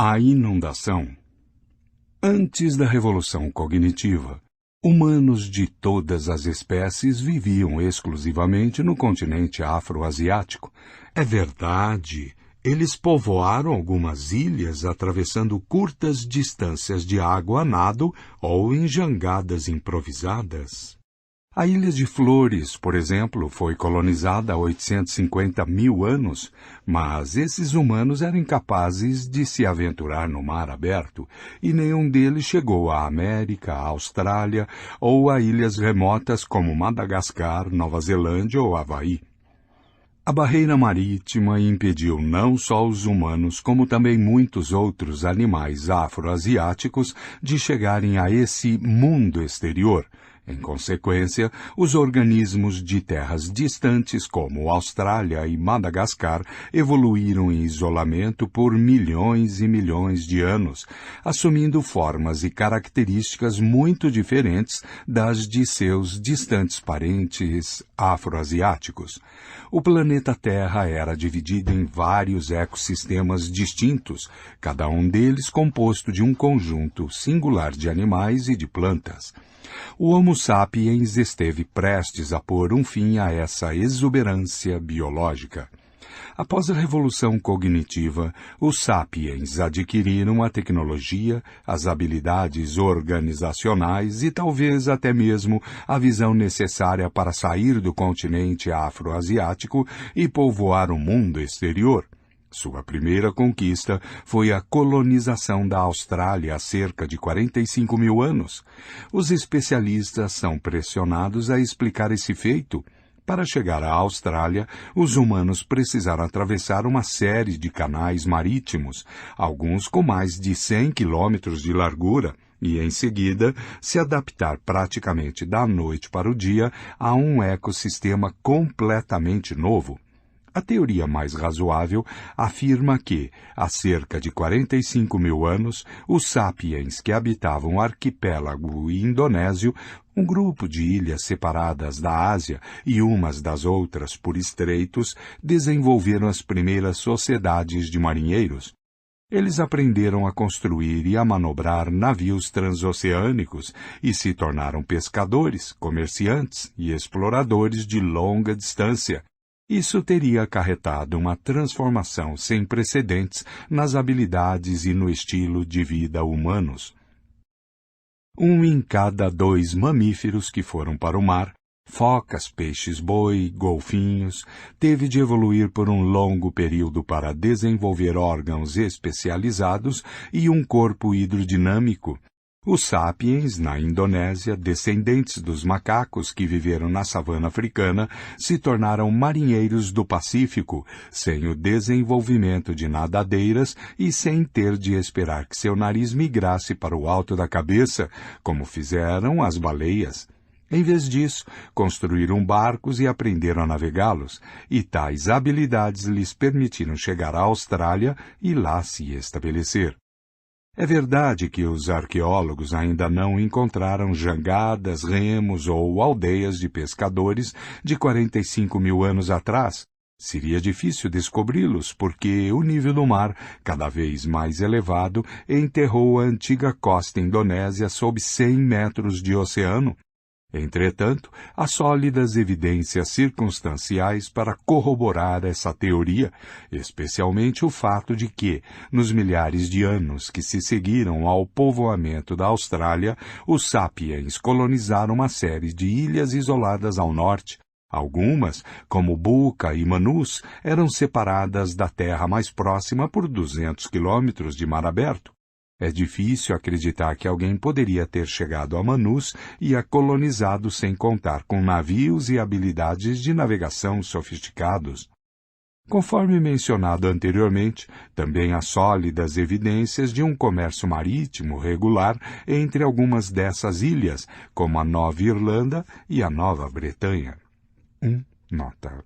A inundação. Antes da Revolução Cognitiva, humanos de todas as espécies viviam exclusivamente no continente afro-asiático. É verdade, eles povoaram algumas ilhas atravessando curtas distâncias de água a nado ou em jangadas improvisadas. A Ilha de Flores, por exemplo, foi colonizada há 850 mil anos, mas esses humanos eram incapazes de se aventurar no mar aberto, e nenhum deles chegou à América, à Austrália ou a ilhas remotas como Madagascar, Nova Zelândia ou Havaí. A barreira marítima impediu não só os humanos, como também muitos outros animais afro-asiáticos de chegarem a esse mundo exterior. Em consequência, os organismos de terras distantes como Austrália e Madagascar evoluíram em isolamento por milhões e milhões de anos, assumindo formas e características muito diferentes das de seus distantes parentes afro-asiáticos. O planeta Terra era dividido em vários ecossistemas distintos, cada um deles composto de um conjunto singular de animais e de plantas. O Homo sapiens esteve prestes a pôr um fim a essa exuberância biológica. Após a Revolução Cognitiva, os sapiens adquiriram a tecnologia, as habilidades organizacionais e talvez até mesmo a visão necessária para sair do continente afro-asiático e povoar o mundo exterior. Sua primeira conquista foi a colonização da Austrália há cerca de 45 mil anos. Os especialistas são pressionados a explicar esse feito. Para chegar à Austrália, os humanos precisaram atravessar uma série de canais marítimos, alguns com mais de 100 quilômetros de largura, e, em seguida, se adaptar praticamente da noite para o dia a um ecossistema completamente novo. A teoria mais razoável afirma que, há cerca de 45 mil anos, os sapiens que habitavam o arquipélago indonésio, um grupo de ilhas separadas da Ásia e umas das outras por estreitos, desenvolveram as primeiras sociedades de marinheiros. Eles aprenderam a construir e a manobrar navios transoceânicos e se tornaram pescadores, comerciantes e exploradores de longa distância. Isso teria acarretado uma transformação sem precedentes nas habilidades e no estilo de vida humanos. 1 em cada 2 mamíferos que foram para o mar, focas, peixes-boi, golfinhos, teve de evoluir por um longo período para desenvolver órgãos especializados e um corpo hidrodinâmico. Os sapiens, na Indonésia, descendentes dos macacos que viveram na savana africana, se tornaram marinheiros do Pacífico, sem o desenvolvimento de nadadeiras e sem ter de esperar que seu nariz migrasse para o alto da cabeça, como fizeram as baleias. Em vez disso, construíram barcos e aprenderam a navegá-los, e tais habilidades lhes permitiram chegar à Austrália e lá se estabelecer. É verdade que os arqueólogos ainda não encontraram jangadas, remos ou aldeias de pescadores de 45 mil anos atrás. Seria difícil descobri-los porque o nível do mar, cada vez mais elevado, enterrou a antiga costa indonésia sob 100 metros de oceano. Entretanto, há sólidas evidências circunstanciais para corroborar essa teoria, especialmente o fato de que, nos milhares de anos que se seguiram ao povoamento da Austrália, os sapiens colonizaram uma série de ilhas isoladas ao norte. Algumas, como Buka e Manus, eram separadas da terra mais próxima por 200 quilômetros de mar aberto. É difícil acreditar que alguém poderia ter chegado a Manus e a colonizado sem contar com navios e habilidades de navegação sofisticados. Conforme mencionado anteriormente, também há sólidas evidências de um comércio marítimo regular entre algumas dessas ilhas, como a Nova Irlanda e a Nova Bretanha. Nota.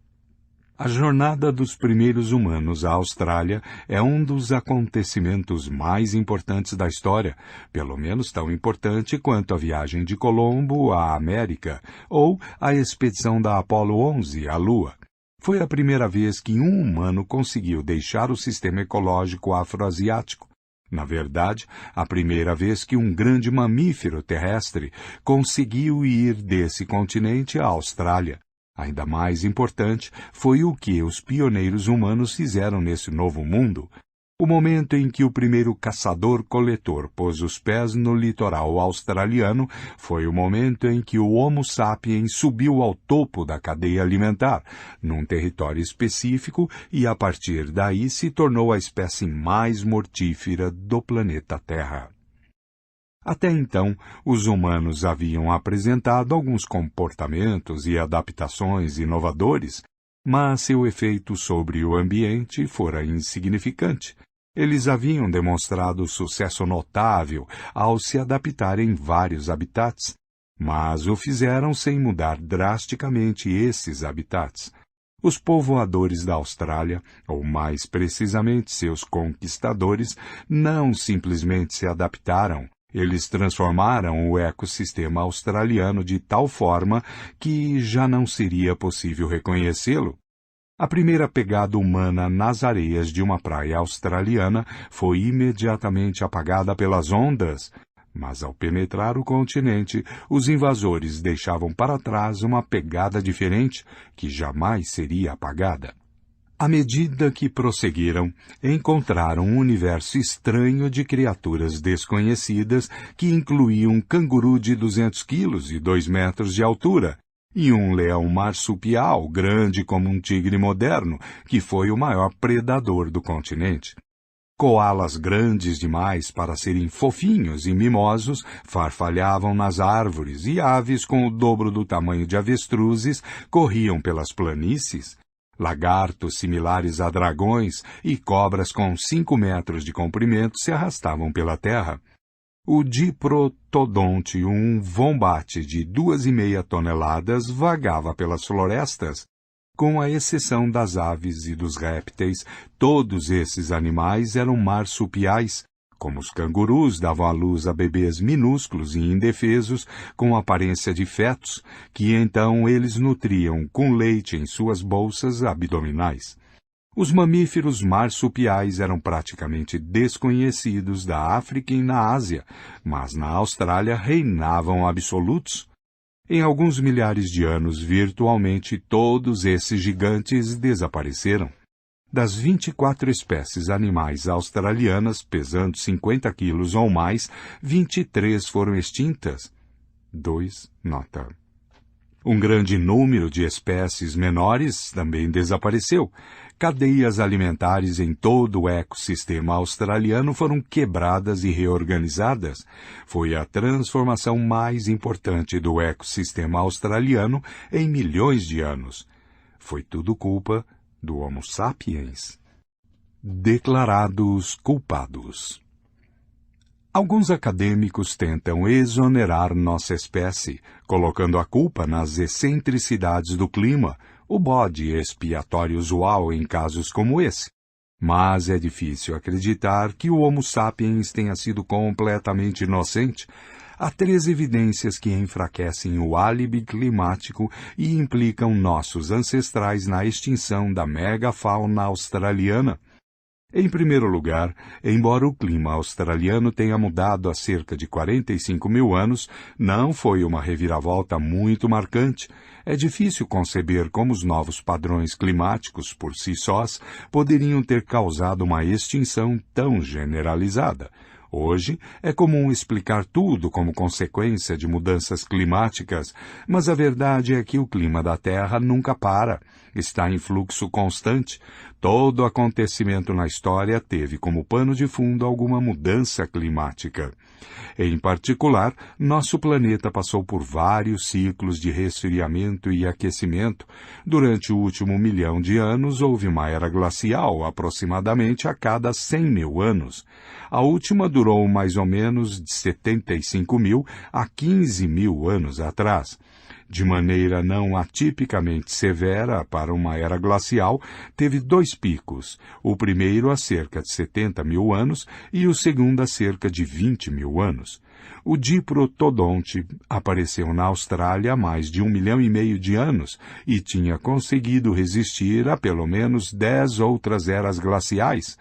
A jornada dos primeiros humanos à Austrália é um dos acontecimentos mais importantes da história, pelo menos tão importante quanto a viagem de Colombo à América ou a expedição da Apollo 11 à Lua. Foi a primeira vez que um humano conseguiu deixar o sistema ecológico afroasiático. Na verdade, a primeira vez que um grande mamífero terrestre conseguiu ir desse continente à Austrália. Ainda mais importante foi o que os pioneiros humanos fizeram nesse novo mundo. O momento em que o primeiro caçador-coletor pôs os pés no litoral australiano foi o momento em que o Homo sapiens subiu ao topo da cadeia alimentar, num território específico, e a partir daí se tornou a espécie mais mortífera do planeta Terra. Até então, os humanos haviam apresentado alguns comportamentos e adaptações inovadores, mas seu efeito sobre o ambiente fora insignificante. Eles haviam demonstrado sucesso notável ao se adaptar em vários habitats, mas o fizeram sem mudar drasticamente esses habitats. Os povoadores da Austrália, ou mais precisamente seus conquistadores, não simplesmente se adaptaram. Eles transformaram o ecossistema australiano de tal forma que já não seria possível reconhecê-lo. A primeira pegada humana nas areias de uma praia australiana foi imediatamente apagada pelas ondas, mas ao penetrar o continente, os invasores deixavam para trás uma pegada diferente que jamais seria apagada. À medida que prosseguiram, encontraram um universo estranho de criaturas desconhecidas que incluíam um canguru de 200 quilos e 2 metros de altura, e um leão marsupial grande como um tigre moderno, que foi o maior predador do continente. Coalas grandes demais para serem fofinhos e mimosos farfalhavam nas árvores, e aves com o dobro do tamanho de avestruzes corriam pelas planícies. Lagartos similares a dragões e cobras com 5 metros de comprimento se arrastavam pela terra. O diprotodonte, um vombate de 2,5 toneladas, vagava pelas florestas. Com a exceção das aves e dos répteis, todos esses animais eram marsupiais. Como os cangurus, davam à luz a bebês minúsculos e indefesos, com aparência de fetos, que então eles nutriam com leite em suas bolsas abdominais. Os mamíferos marsupiais eram praticamente desconhecidos da África e na Ásia, mas na Austrália reinavam absolutos. Em alguns milhares de anos, virtualmente todos esses gigantes desapareceram. Das 24 espécies animais australianas, pesando 50 quilos ou mais, 23 foram extintas. 2 nota. Um grande número de espécies menores também desapareceu. Cadeias alimentares em todo o ecossistema australiano foram quebradas e reorganizadas. Foi a transformação mais importante do ecossistema australiano em milhões de anos. Foi tudo culpa do Homo sapiens. Declarados culpados. Alguns acadêmicos tentam exonerar nossa espécie, colocando a culpa nas excentricidades do clima, o bode expiatório usual em casos como esse. Mas é difícil acreditar que o Homo sapiens tenha sido completamente inocente. Há 3 evidências que enfraquecem o álibi climático e implicam nossos ancestrais na extinção da megafauna australiana. Em primeiro lugar, embora o clima australiano tenha mudado há cerca de 45 mil anos, não foi uma reviravolta muito marcante. É difícil conceber como os novos padrões climáticos, por si sós, poderiam ter causado uma extinção tão generalizada. Hoje, é comum explicar tudo como consequência de mudanças climáticas, mas a verdade é que o clima da Terra nunca para, está em fluxo constante. Todo acontecimento na história teve como pano de fundo alguma mudança climática. Em particular, nosso planeta passou por vários ciclos de resfriamento e aquecimento. Durante o último 1 milhão de anos, houve uma era glacial, aproximadamente a cada 100 mil anos. A última durou mais ou menos de 75 mil a 15 mil anos atrás. de maneira não atipicamente severa para uma era glacial, teve dois picos, o primeiro há cerca de 70 mil anos e o segundo há cerca de 20 mil anos. O diprotodonte apareceu na Austrália há mais de 1,5 milhão de anos e tinha conseguido resistir a pelo menos 10 outras eras glaciais.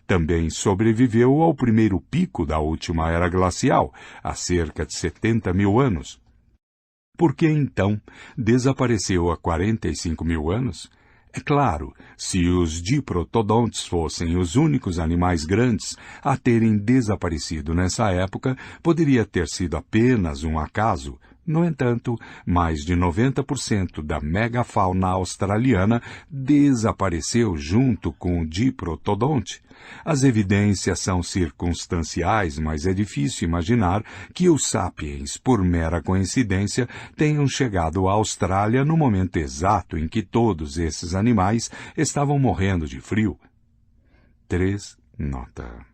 Também sobreviveu ao primeiro pico da última era glacial, há cerca de 70 mil anos. Por que, então, desapareceu há 45 mil anos? É claro, se os diprotodontes fossem os únicos animais grandes a terem desaparecido nessa época, poderia ter sido apenas um acaso. No entanto, mais de 90% da megafauna australiana desapareceu junto com o diprotodonte. As evidências são circunstanciais, mas é difícil imaginar que os sapiens, por mera coincidência, tenham chegado à Austrália no momento exato em que todos esses animais estavam morrendo de frio. 3. Nota.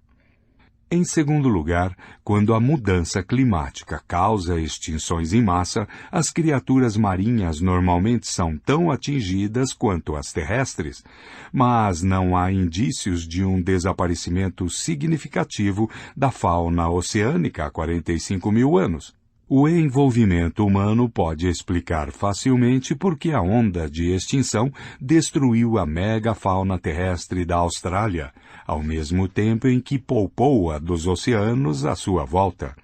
Em segundo lugar, quando a mudança climática causa extinções em massa, as criaturas marinhas normalmente são tão atingidas quanto as terrestres, mas não há indícios de um desaparecimento significativo da fauna oceânica há 45 mil anos. O envolvimento humano pode explicar facilmente por que a onda de extinção destruiu a megafauna terrestre da Austrália, ao mesmo tempo em que poupou a dos oceanos à sua volta.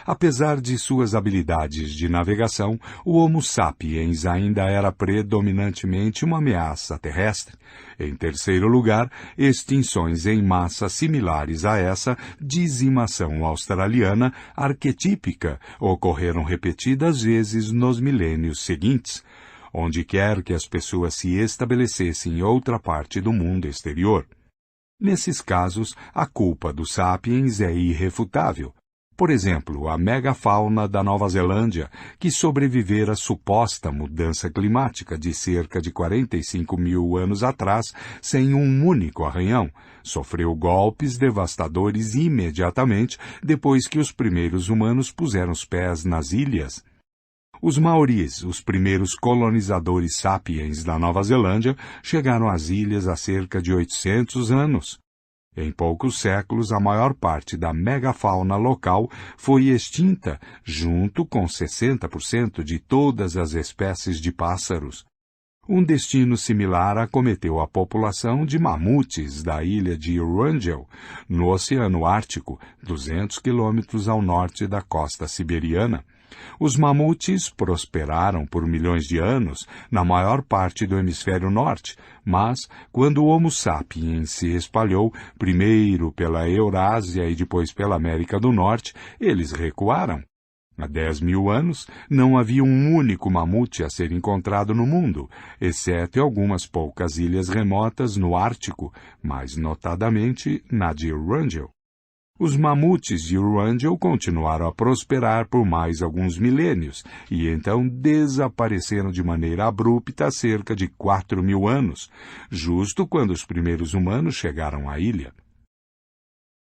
Apesar de suas habilidades de navegação, o Homo sapiens ainda era predominantemente uma ameaça terrestre. Em terceiro lugar, extinções em massa similares a essa dizimação australiana arquetípica ocorreram repetidas vezes nos milênios seguintes, onde quer que as pessoas se estabelecessem em outra parte do mundo exterior. Nesses casos, a culpa dos sapiens é irrefutável. Por exemplo, a megafauna da Nova Zelândia, que sobrevivera à suposta mudança climática de cerca de 45 mil anos atrás sem um único arranhão, sofreu golpes devastadores imediatamente depois que os primeiros humanos puseram os pés nas ilhas. Os maoris, os primeiros colonizadores sapiens da Nova Zelândia, chegaram às ilhas há cerca de 800 anos. Em poucos séculos, a maior parte da megafauna local foi extinta, junto com 60% de todas as espécies de pássaros. Um destino similar acometeu a população de mamutes da ilha de Wrangel, no Oceano Ártico, 200 quilômetros ao norte da costa siberiana. Os mamutes prosperaram por milhões de anos na maior parte do hemisfério norte, mas, quando o Homo sapiens se espalhou, primeiro pela Eurásia e depois pela América do Norte, eles recuaram. Há 10 mil anos, não havia um único mamute a ser encontrado no mundo, exceto em algumas poucas ilhas remotas no Ártico, mais notadamente na de Wrangel. Os mamutes de Wrangel continuaram a prosperar por mais alguns milênios e então desapareceram de maneira abrupta há cerca de 4 mil anos, justo quando os primeiros humanos chegaram à ilha.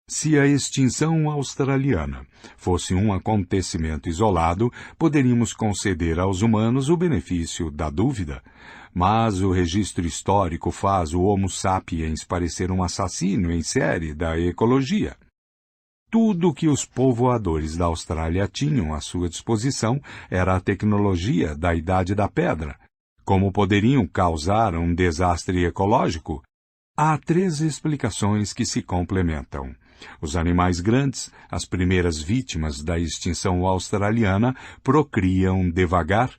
Se a extinção australiana fosse um acontecimento isolado, poderíamos conceder aos humanos o benefício da dúvida. Mas o registro histórico faz o Homo sapiens parecer um assassino em série da ecologia. Tudo o que os povoadores da Austrália tinham à sua disposição era a tecnologia da Idade da Pedra. Como poderiam causar um desastre ecológico? Há 3 explicações que se complementam. Os animais grandes, as primeiras vítimas da extinção australiana, procriam devagar.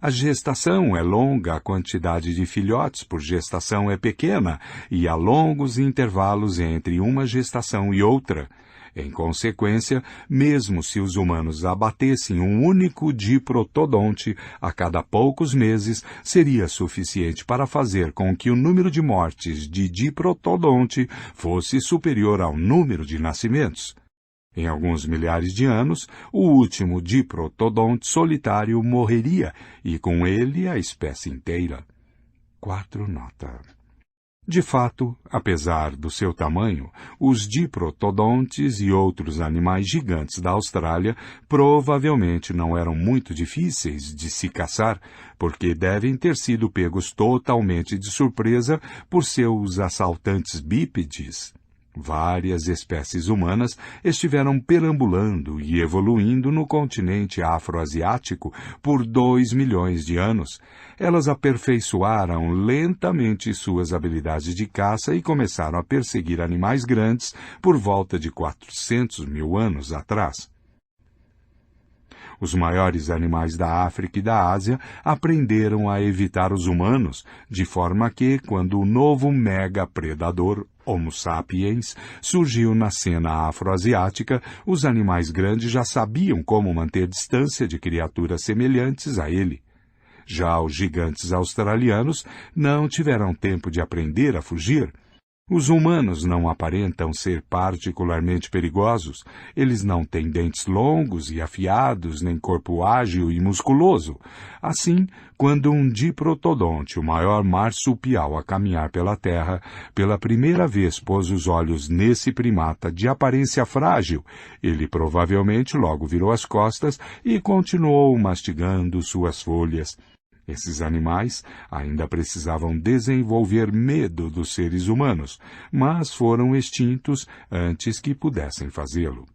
A gestação é longa, a quantidade de filhotes por gestação é pequena e há longos intervalos entre uma gestação e outra. Em consequência, mesmo se os humanos abatessem um único diprotodonte a cada poucos meses, seria suficiente para fazer com que o número de mortes de diprotodonte fosse superior ao número de nascimentos. Em alguns milhares de anos, o último diprotodonte solitário morreria, e com ele a espécie inteira. 4 nota. De fato, apesar do seu tamanho, os diprotodontes e outros animais gigantes da Austrália provavelmente não eram muito difíceis de se caçar, porque devem ter sido pegos totalmente de surpresa por seus assaltantes bípedes. Várias espécies humanas estiveram perambulando e evoluindo no continente afroasiático por 2 milhões de anos. Elas aperfeiçoaram lentamente suas habilidades de caça e começaram a perseguir animais grandes por volta de 400 mil anos atrás. Os maiores animais da África e da Ásia aprenderam a evitar os humanos, de forma que, quando o novo mega-predador Homo sapiens surgiu na cena afroasiática, os animais grandes já sabiam como manter distância de criaturas semelhantes a ele. Já os gigantes australianos não tiveram tempo de aprender a fugir. Os humanos não aparentam ser particularmente perigosos. Eles não têm dentes longos e afiados, nem corpo ágil e musculoso. Assim, quando um diprotodonte, o maior marsupial a caminhar pela terra, pela primeira vez pôs os olhos nesse primata de aparência frágil, ele provavelmente logo virou as costas e continuou mastigando suas folhas. Esses animais ainda precisavam desenvolver medo dos seres humanos, mas foram extintos antes que pudessem fazê-lo.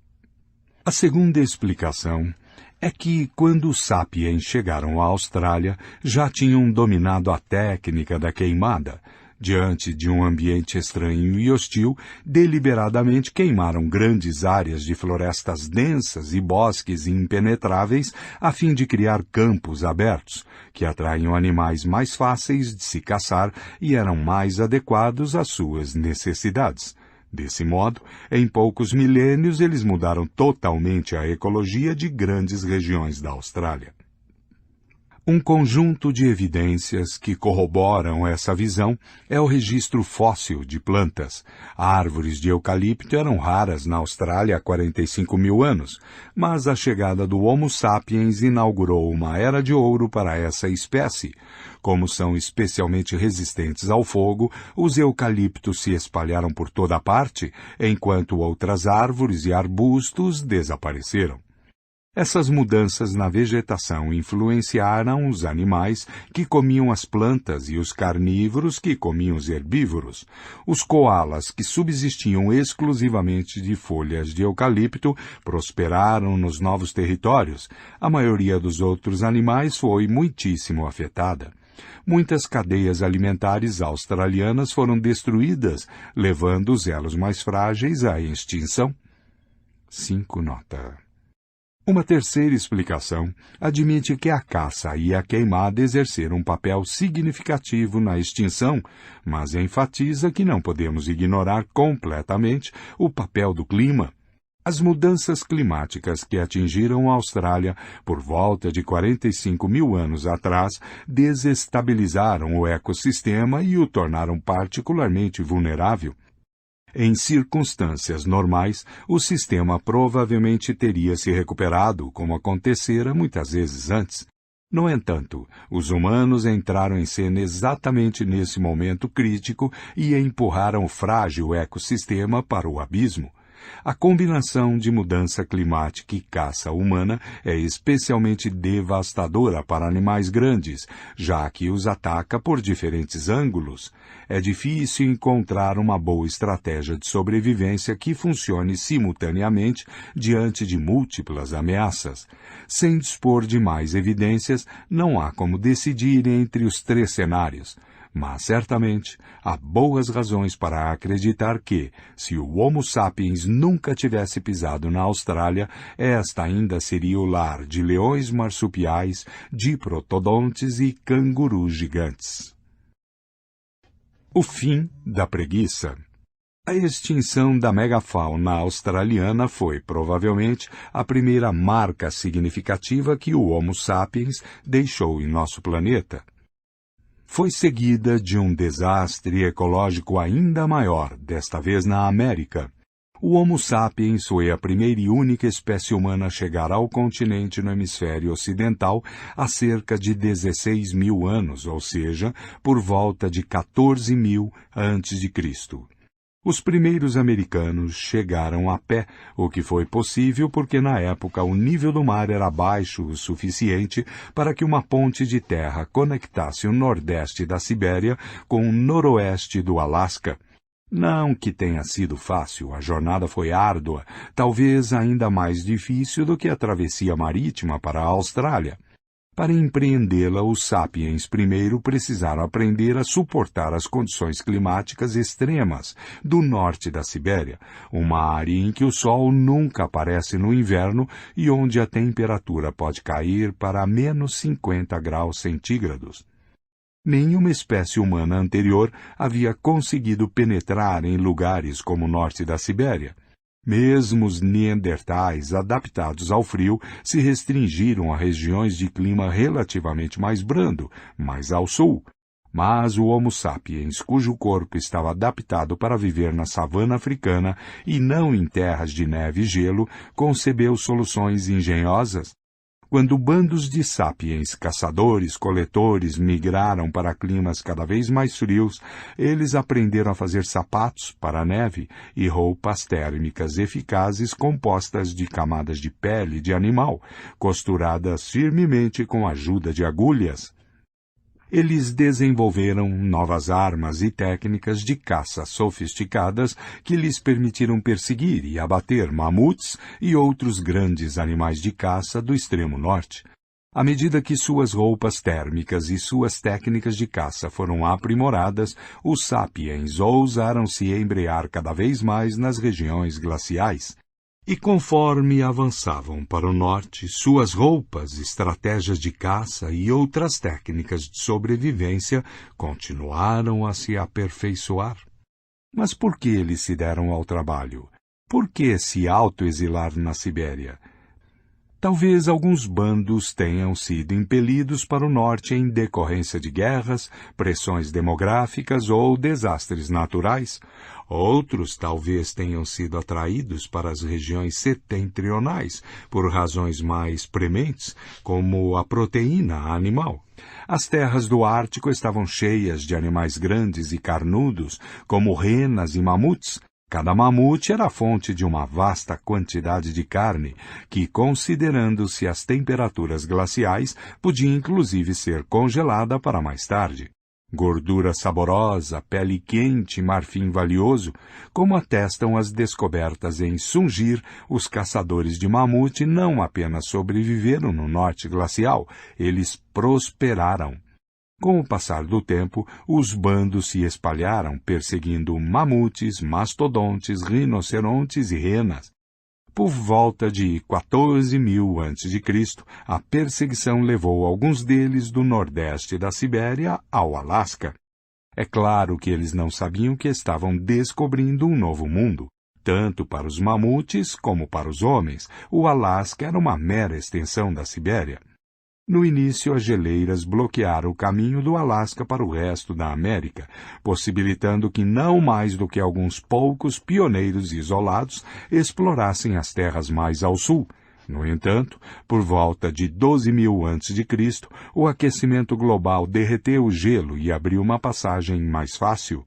A segunda explicação é que, quando os sapiens chegaram à Austrália, já tinham dominado a técnica da queimada. Diante de um ambiente estranho e hostil, deliberadamente queimaram grandes áreas de florestas densas e bosques impenetráveis a fim de criar campos abertos, que atraíam animais mais fáceis de se caçar e eram mais adequados às suas necessidades. Desse modo, em poucos milênios, eles mudaram totalmente a ecologia de grandes regiões da Austrália. Um conjunto de evidências que corroboram essa visão é o registro fóssil de plantas. Árvores de eucalipto eram raras na Austrália há 45 mil anos, mas a chegada do Homo sapiens inaugurou uma era de ouro para essa espécie. Como são especialmente resistentes ao fogo, os eucaliptos se espalharam por toda parte, enquanto outras árvores e arbustos desapareceram. Essas mudanças na vegetação influenciaram os animais que comiam as plantas e os carnívoros que comiam os herbívoros. Os coalas, que subsistiam exclusivamente de folhas de eucalipto, prosperaram nos novos territórios. A maioria dos outros animais foi muitíssimo afetada. Muitas cadeias alimentares australianas foram destruídas, levando os elos mais frágeis à extinção. 5 nota. Uma terceira explicação admite que a caça e a queimada exerceram um papel significativo na extinção, mas enfatiza que não podemos ignorar completamente o papel do clima. As mudanças climáticas que atingiram a Austrália por volta de 45 mil anos atrás desestabilizaram o ecossistema e o tornaram particularmente vulnerável. Em circunstâncias normais, o sistema provavelmente teria se recuperado, como acontecera muitas vezes antes. No entanto, os humanos entraram em cena exatamente nesse momento crítico e empurraram o frágil ecossistema para o abismo. A combinação de mudança climática e caça humana é especialmente devastadora para animais grandes, já que os ataca por diferentes ângulos. É difícil encontrar uma boa estratégia de sobrevivência que funcione simultaneamente diante de múltiplas ameaças. Sem dispor de mais evidências, não há como decidir entre os 3 cenários. Mas, certamente, há boas razões para acreditar que, se o Homo sapiens nunca tivesse pisado na Austrália, esta ainda seria o lar de leões marsupiais, diprotodontes e cangurus gigantes. O fim da preguiça. A extinção da megafauna australiana foi, provavelmente, a primeira marca significativa que o Homo sapiens deixou em nosso planeta. Foi seguida de um desastre ecológico ainda maior, desta vez na América. O Homo sapiens foi a primeira e única espécie humana a chegar ao continente no hemisfério ocidental há cerca de 16 mil anos, ou seja, por volta de 14.000 a.C. Os primeiros americanos chegaram a pé, o que foi possível porque na época o nível do mar era baixo o suficiente para que uma ponte de terra conectasse o nordeste da Sibéria com o noroeste do Alasca. Não que tenha sido fácil, a jornada foi árdua, talvez ainda mais difícil do que a travessia marítima para a Austrália. Para empreendê-la, os sapiens primeiro precisaram aprender a suportar as condições climáticas extremas do norte da Sibéria, uma área em que o sol nunca aparece no inverno e onde a temperatura pode cair para menos 50 graus centígrados. Nenhuma espécie humana anterior havia conseguido penetrar em lugares como o norte da Sibéria. Mesmo os neandertais, adaptados ao frio, se restringiram a regiões de clima relativamente mais brando, mais ao sul. Mas o Homo sapiens, cujo corpo estava adaptado para viver na savana africana e não em terras de neve e gelo, concebeu soluções engenhosas. Quando bandos de sapiens, caçadores-coletores, migraram para climas cada vez mais frios, eles aprenderam a fazer sapatos para a neve e roupas térmicas eficazes compostas de camadas de pele de animal, costuradas firmemente com a ajuda de agulhas. Eles desenvolveram novas armas e técnicas de caça sofisticadas que lhes permitiram perseguir e abater mamutes e outros grandes animais de caça do extremo norte. À medida que suas roupas térmicas e suas técnicas de caça foram aprimoradas, os sapiens ousaram se embrear cada vez mais nas regiões glaciais. E conforme avançavam para o norte, suas roupas, estratégias de caça e outras técnicas de sobrevivência continuaram a se aperfeiçoar. Mas por que eles se deram ao trabalho? Por que se autoexilar na Sibéria? Talvez alguns bandos tenham sido impelidos para o norte em decorrência de guerras, pressões demográficas ou desastres naturais. Outros talvez tenham sido atraídos para as regiões setentrionais por razões mais prementes, como a proteína animal. As terras do Ártico estavam cheias de animais grandes e carnudos, como renas e mamutes. Cada mamute era a fonte de uma vasta quantidade de carne, que, considerando-se as temperaturas glaciais, podia inclusive ser congelada para mais tarde. Gordura saborosa, pele quente, marfim valioso, como atestam as descobertas em Sungir, os caçadores de mamute não apenas sobreviveram no norte glacial, eles prosperaram. Com o passar do tempo, os bandos se espalharam, perseguindo mamutes, mastodontes, rinocerontes e renas. Por volta de 14.000 a.C., a perseguição levou alguns deles do nordeste da Sibéria ao Alasca. É claro que eles não sabiam que estavam descobrindo um novo mundo. Tanto para os mamutes como para os homens, o Alasca era uma mera extensão da Sibéria. No início, as geleiras bloquearam o caminho do Alasca para o resto da América, possibilitando que não mais do que alguns poucos pioneiros isolados explorassem as terras mais ao sul. No entanto, por volta de 12.000 a.C., o aquecimento global derreteu o gelo e abriu uma passagem mais fácil.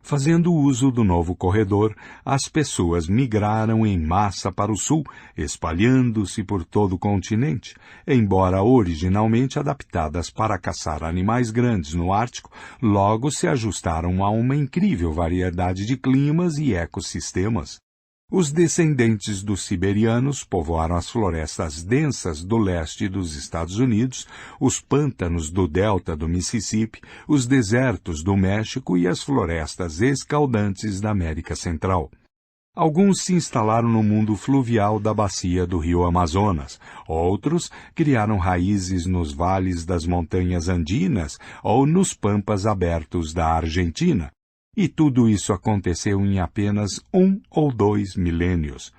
Fazendo uso do novo corredor, as pessoas migraram em massa para o sul, espalhando-se por todo o continente. Embora originalmente adaptadas para caçar animais grandes no Ártico, logo se ajustaram a uma incrível variedade de climas e ecossistemas. Os descendentes dos siberianos povoaram as florestas densas do leste dos Estados Unidos, os pântanos do delta do Mississippi, os desertos do México e as florestas escaldantes da América Central. Alguns se instalaram no mundo fluvial da bacia do rio Amazonas, outros criaram raízes nos vales das montanhas andinas ou nos pampas abertos da Argentina. E tudo isso aconteceu em apenas 1 ou 2 milênios.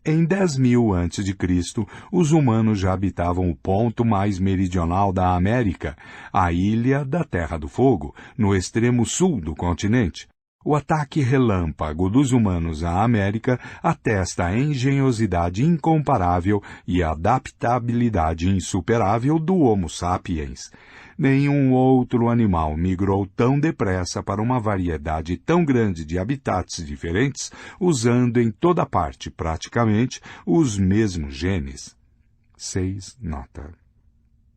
Em 10.000 a.C., os humanos já habitavam o ponto mais meridional da América, a ilha da Terra do Fogo, no extremo sul do continente. O ataque relâmpago dos humanos à América atesta a engenhosidade incomparável e a adaptabilidade insuperável do Homo sapiens. Nenhum outro animal migrou tão depressa para uma variedade tão grande de habitats diferentes, usando em toda parte, praticamente, os mesmos genes. 6 nota.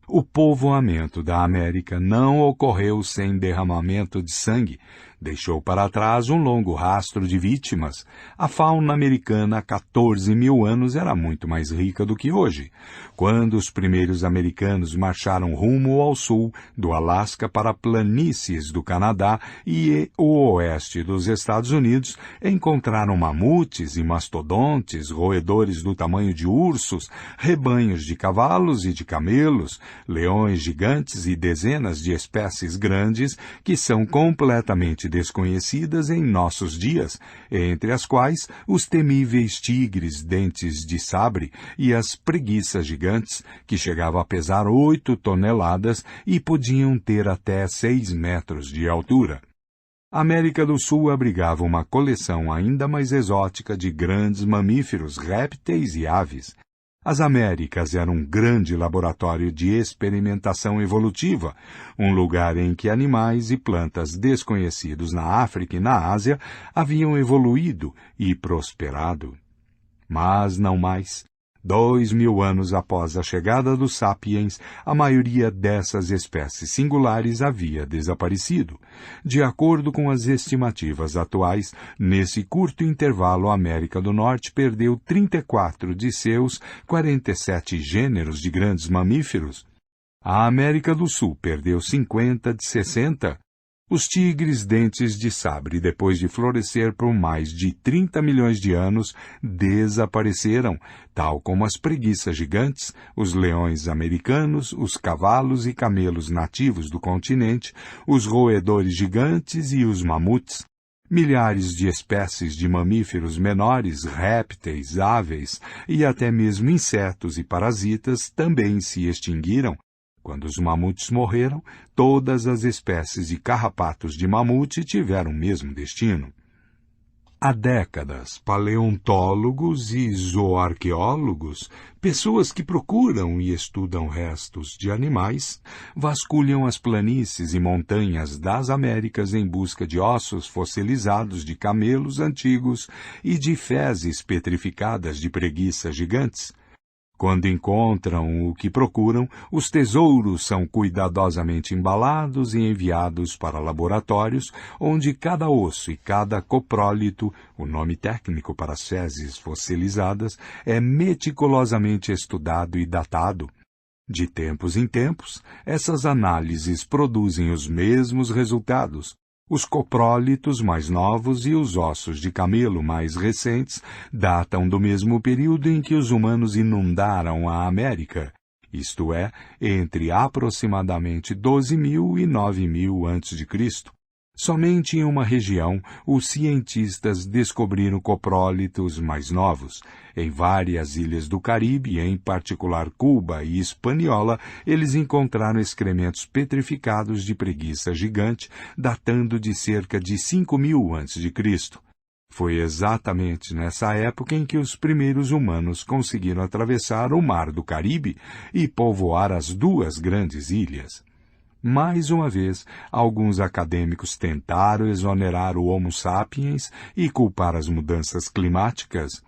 O povoamento da América não ocorreu sem derramamento de sangue. Deixou para trás um longo rastro de vítimas. A fauna americana há 14.000 anos era muito mais rica do que hoje. Quando os primeiros americanos marcharam rumo ao sul, do Alasca para planícies do Canadá e o oeste dos Estados Unidos, encontraram mamutes e mastodontes, roedores do tamanho de ursos, rebanhos de cavalos e de camelos, leões gigantes e dezenas de espécies grandes que são completamente desconhecidas em nossos dias, entre as quais os temíveis tigres dentes de sabre e as preguiças gigantes, que chegavam a pesar 8 toneladas e podiam ter até 6 metros de altura. A América do Sul abrigava uma coleção ainda mais exótica de grandes mamíferos, répteis e aves. As Américas eram um grande laboratório de experimentação evolutiva, um lugar em que animais e plantas desconhecidos na África e na Ásia haviam evoluído e prosperado. Mas não mais. 2.000 anos após a chegada dos sapiens, a maioria dessas espécies singulares havia desaparecido. De acordo com as estimativas atuais, nesse curto intervalo a América do Norte perdeu 34 de seus 47 gêneros de grandes mamíferos. A América do Sul perdeu 50 de 60. Os tigres dentes de sabre, depois de florescer por mais de 30 milhões de anos, desapareceram, tal como as preguiças gigantes, os leões americanos, os cavalos e camelos nativos do continente, os roedores gigantes e os mamutes. Milhares de espécies de mamíferos menores, répteis, aves e até mesmo insetos e parasitas também se extinguiram. Quando os mamutes morreram, todas as espécies de carrapatos de mamute tiveram o mesmo destino. Há décadas, paleontólogos e zooarqueólogos, pessoas que procuram e estudam restos de animais, vasculham as planícies e montanhas das Américas em busca de ossos fossilizados de camelos antigos e de fezes petrificadas de preguiças gigantes. Quando encontram o que procuram, os tesouros são cuidadosamente embalados e enviados para laboratórios, onde cada osso e cada coprólito, o nome técnico para as fezes fossilizadas, é meticulosamente estudado e datado. De tempos em tempos, essas análises produzem os mesmos resultados. Os coprólitos mais novos e os ossos de camelo mais recentes datam do mesmo período em que os humanos inundaram a América, isto é, entre aproximadamente 12.000 e 9.000 a.C. Somente em uma região, os cientistas descobriram coprólitos mais novos. Em várias ilhas do Caribe, em particular Cuba e Hispaniola, eles encontraram excrementos petrificados de preguiça gigante, datando de cerca de 5.000 a.C. Foi exatamente nessa época em que os primeiros humanos conseguiram atravessar o Mar do Caribe e povoar as duas grandes ilhas. Mais uma vez, alguns acadêmicos tentaram exonerar o Homo sapiens e culpar as mudanças climáticas.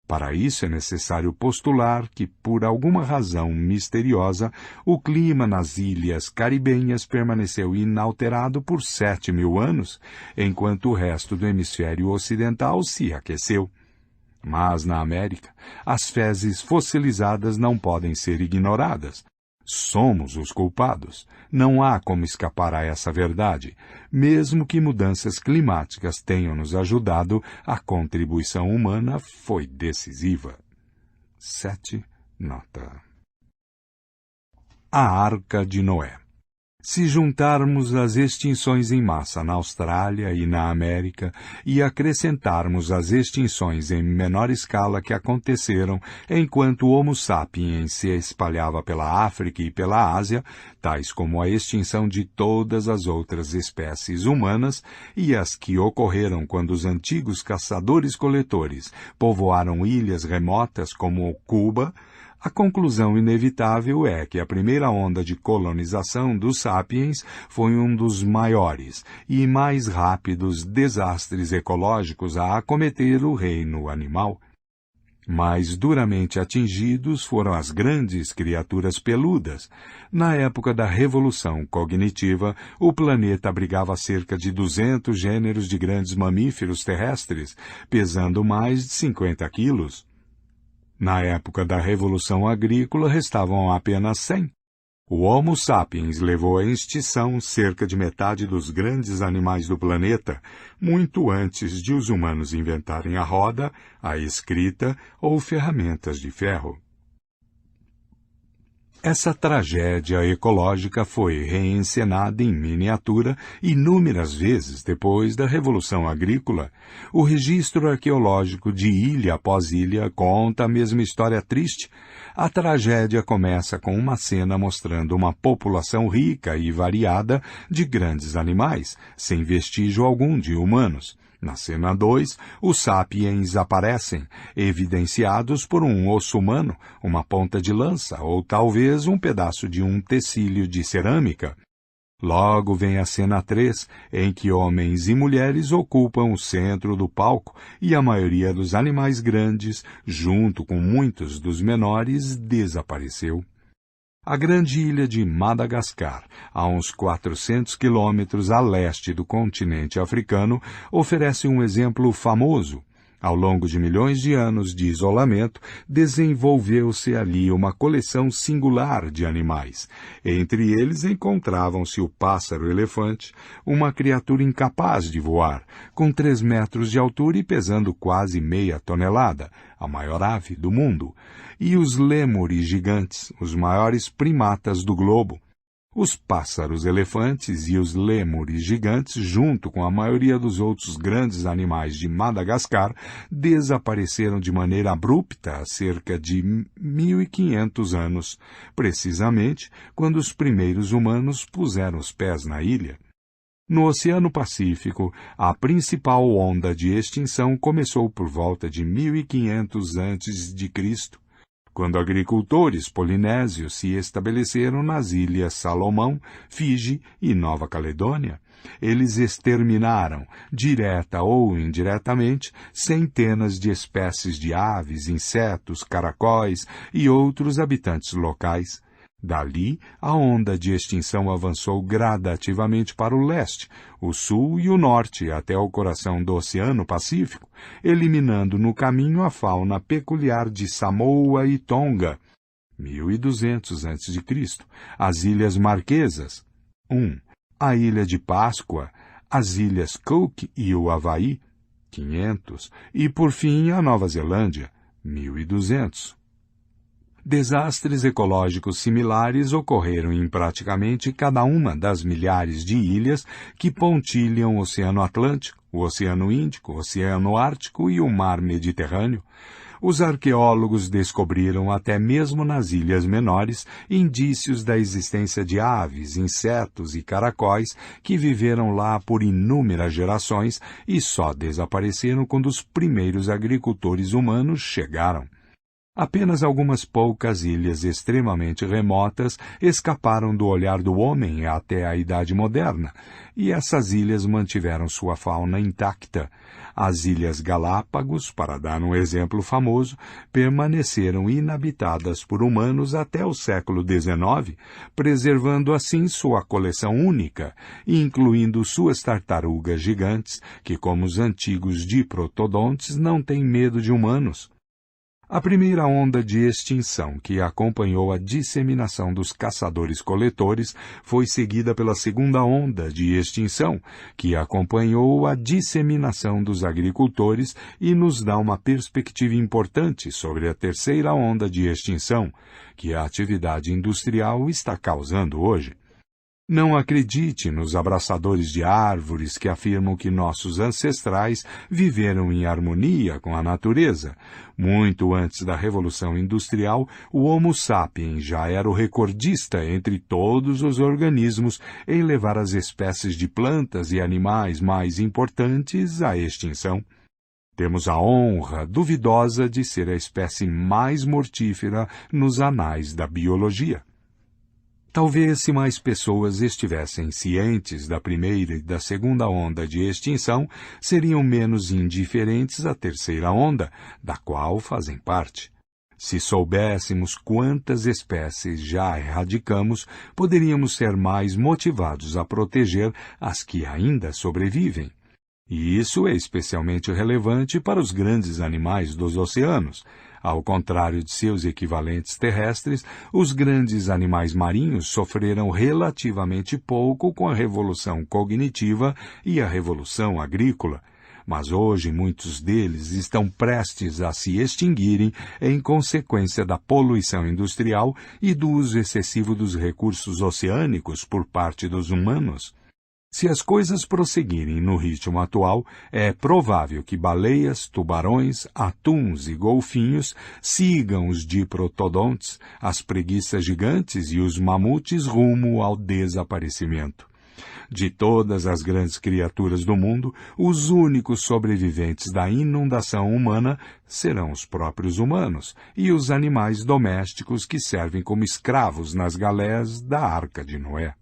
Para isso é necessário postular que, por alguma razão misteriosa, o clima nas ilhas caribenhas permaneceu inalterado por 7.000 anos, enquanto o resto do hemisfério ocidental se aqueceu. Mas na América, as fezes fossilizadas não podem ser ignoradas. Somos os culpados. Não há como escapar a essa verdade. Mesmo que mudanças climáticas tenham nos ajudado, a contribuição humana foi decisiva. 7 nota. A Arca de Noé. Se juntarmos as extinções em massa na Austrália e na América e acrescentarmos as extinções em menor escala que aconteceram enquanto o Homo sapiens se espalhava pela África e pela Ásia, tais como a extinção de todas as outras espécies humanas e as que ocorreram quando os antigos caçadores-coletores povoaram ilhas remotas como Cuba, a conclusão inevitável é que a primeira onda de colonização dos sapiens foi um dos maiores e mais rápidos desastres ecológicos a acometer o reino animal. Mais duramente atingidos foram as grandes criaturas peludas. Na época da Revolução Cognitiva, o planeta abrigava cerca de 200 gêneros de grandes mamíferos terrestres, pesando mais de 50 quilos. Na época da Revolução Agrícola, restavam apenas 100. O Homo sapiens levou à extinção cerca de metade dos grandes animais do planeta, muito antes de os humanos inventarem a roda, a escrita ou ferramentas de ferro. Essa tragédia ecológica foi reencenada em miniatura inúmeras vezes depois da Revolução Agrícola. O registro arqueológico de ilha após ilha conta a mesma história triste. A tragédia começa com uma cena mostrando uma população rica e variada de grandes animais, sem vestígio algum de humanos. Na cena 2, os sapiens aparecem, evidenciados por um osso humano, uma ponta de lança ou talvez um pedaço de um tecílio de cerâmica. Logo vem a cena 3, em que homens e mulheres ocupam o centro do palco e a maioria dos animais grandes, junto com muitos dos menores, desapareceu. A grande ilha de Madagascar, a uns 400 quilômetros a leste do continente africano, oferece um exemplo famoso. Ao longo de milhões de anos de isolamento, desenvolveu-se ali uma coleção singular de animais. Entre eles encontravam-se o pássaro-elefante, uma criatura incapaz de voar, com 3 metros de altura e pesando quase meia tonelada, a maior ave do mundo, e os lêmures gigantes, os maiores primatas do globo. Os pássaros-elefantes e os lêmures gigantes, junto com a maioria dos outros grandes animais de Madagascar, desapareceram de maneira abrupta há cerca de 1.500 anos, precisamente quando os primeiros humanos puseram os pés na ilha. No Oceano Pacífico, a principal onda de extinção começou por volta de 1500 a.C., quando agricultores polinésios se estabeleceram nas ilhas Salomão, Fiji e Nova Caledônia. Eles exterminaram, direta ou indiretamente, centenas de espécies de aves, insetos, caracóis e outros habitantes locais. Dali, a onda de extinção avançou gradativamente para o leste, o sul e o norte até o coração do Oceano Pacífico, eliminando no caminho a fauna peculiar de Samoa e Tonga, 1200 a.C., as Ilhas Marquesas, a Ilha de Páscoa, as Ilhas Cook e o Havaí, 500, e por fim a Nova Zelândia, 1200. Desastres ecológicos similares ocorreram em praticamente cada uma das milhares de ilhas que pontilham o Oceano Atlântico, o Oceano Índico, o Oceano Ártico e o Mar Mediterrâneo. Os arqueólogos descobriram até mesmo nas ilhas menores indícios da existência de aves, insetos e caracóis que viveram lá por inúmeras gerações e só desapareceram quando os primeiros agricultores humanos chegaram. Apenas algumas poucas ilhas extremamente remotas escaparam do olhar do homem até a Idade Moderna, e essas ilhas mantiveram sua fauna intacta. As Ilhas Galápagos, para dar um exemplo famoso, permaneceram inabitadas por humanos até o século XIX, preservando assim sua coleção única, incluindo suas tartarugas gigantes, que, como os antigos diprotodontes, não têm medo de humanos. A primeira onda de extinção que acompanhou a disseminação dos caçadores-coletores foi seguida pela segunda onda de extinção, que acompanhou a disseminação dos agricultores e nos dá uma perspectiva importante sobre a terceira onda de extinção, que a atividade industrial está causando hoje. Não acredite nos abraçadores de árvores que afirmam que nossos ancestrais viveram em harmonia com a natureza. Muito antes da Revolução Industrial, o Homo sapiens já era o recordista entre todos os organismos em levar as espécies de plantas e animais mais importantes à extinção. Temos a honra duvidosa de ser a espécie mais mortífera nos anais da biologia. Talvez se mais pessoas estivessem cientes da primeira e da segunda onda de extinção, seriam menos indiferentes à terceira onda, da qual fazem parte. Se soubéssemos quantas espécies já erradicamos, poderíamos ser mais motivados a proteger as que ainda sobrevivem. E isso é especialmente relevante para os grandes animais dos oceanos. Ao contrário de seus equivalentes terrestres, os grandes animais marinhos sofreram relativamente pouco com a revolução cognitiva e a revolução agrícola. Mas hoje muitos deles estão prestes a se extinguirem em consequência da poluição industrial e do uso excessivo dos recursos oceânicos por parte dos humanos. Se as coisas prosseguirem no ritmo atual, é provável que baleias, tubarões, atuns e golfinhos sigam os diprotodontes, as preguiças gigantes e os mamutes rumo ao desaparecimento. De todas as grandes criaturas do mundo, os únicos sobreviventes da inundação humana serão os próprios humanos e os animais domésticos que servem como escravos nas galés da Arca de Noé.